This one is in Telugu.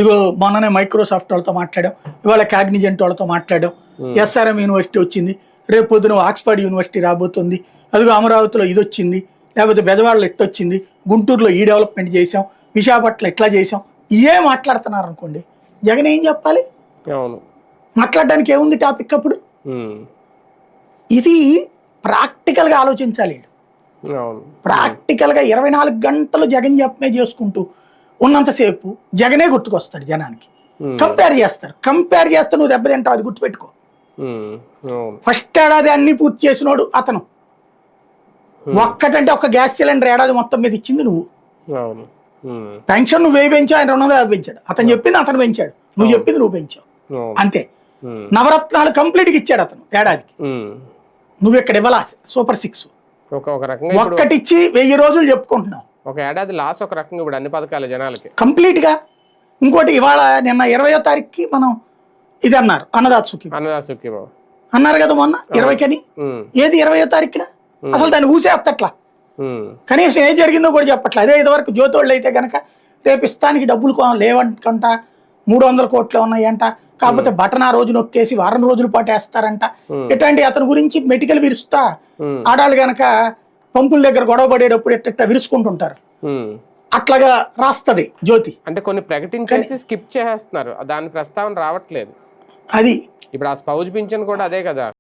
ఇగో మొన్ననే మైక్రోసాఫ్ట్ వాళ్ళతో మాట్లాడాం, ఇవాళ కాగ్నిజెంట్ వాళ్ళతో మాట్లాడాం, ఎస్ఆర్ఎం యూనివర్సిటీ వచ్చింది, రేపు పొద్దున ఆక్స్ఫర్డ్ యూనివర్సిటీ రాబోతుంది, అదిగో అమరావతిలో ఇది వచ్చింది, లేకపోతే బెజవాడలో వచ్చింది, గుంటూరులో ఈ డెవలప్మెంట్ చేసాం, విశాఖపట్నం ఎట్లా చేసాం, ఇవే మాట్లాడుతున్నారు అనుకోండి, జగన్ ఏం చెప్పాలి? మాట్లాడడానికి ఏముంది టాపిక్ అప్పుడు? ఇది ప్రాక్టికల్గా ఆలోచించాలి. ప్రాక్టికల్గా 24 గంటలు జగన్ చెప్పమే చేసుకుంటూ ఉన్నంతసేపు జగనే గుర్తుకొస్తాడు జనానికి. కంపేర్ చేస్తే నువ్వు దెబ్బతింటావు, అది గుర్తుపెట్టుకో. ఫస్ట్ ఏడాది అన్ని పూర్తి చేసినోడు అతను. ఒక్కటంటే ఒక గ్యాస్ సిలిండర్ ఏడాది మొత్తం మీద ఇచ్చింది నువ్వు. పెన్షన్ నువ్వు వేయి పెంచావు, ఆయన 250 పెంచాడు. అతను చెప్పింది అతను పెంచాడు, నువ్వు చెప్పింది నువ్వు పెంచావు, అంతే. నవరత్నాలు కంప్లీట్గా ఇచ్చాడు అతను ఏడాదికి, నువ్వు ఇక్కడ ఇవ్వాలా సూపర్ 6 ఒక్కటిచ్చి 1000 రోజులు చెప్పుకుంటున్నావు. ఒక ఏడాది లాస్ ఒక రకంగా ఇప్పుడు అన్ని పథకాలు జనాలకి కంప్లీట్ గా. ఇంకోటి ఇవాళ నిన్న 20వ తారీఖుకి మనం ఇది అన్నారు, అన్నదాత సుఖీభావ అన్నారు కదా మొన్న 20కని. ఏది 20వ తారీఖున? అసలు దాన్ని ఊసేస్తట్లా, కనీసం ఏం జరిగిందో కూడా చెప్పట్లే. అదే ఇదివరకు జ్యోతోళ్ళు అయితే కనుక రేపు ఇస్తానికి డబ్బులు లేవంట, 300 కోట్లు ఉన్నాయంట, కాకపోతే బటన్ ఆ రోజు నొక్కేసి వారం రోజుల పాటు వేస్తారంట. ఇట్లాంటి అతని గురించి మెటికల్ విరుస్తా ఆడాళ్ళు గనక పంపుల దగ్గర గొడవ పడేటప్పుడు ఎట్ట విరుచుకుంటుంటారు, అట్లాగా రాస్తది జ్యోతి. అంటే కొన్ని ప్రకటించేసి స్కిప్ చేసేస్తున్నారు, దాని ప్రస్తావన రావట్లేదు. అది ఇప్పుడు ఆ స్పౌజ్ పింఛన్ కూడా అదే కదా.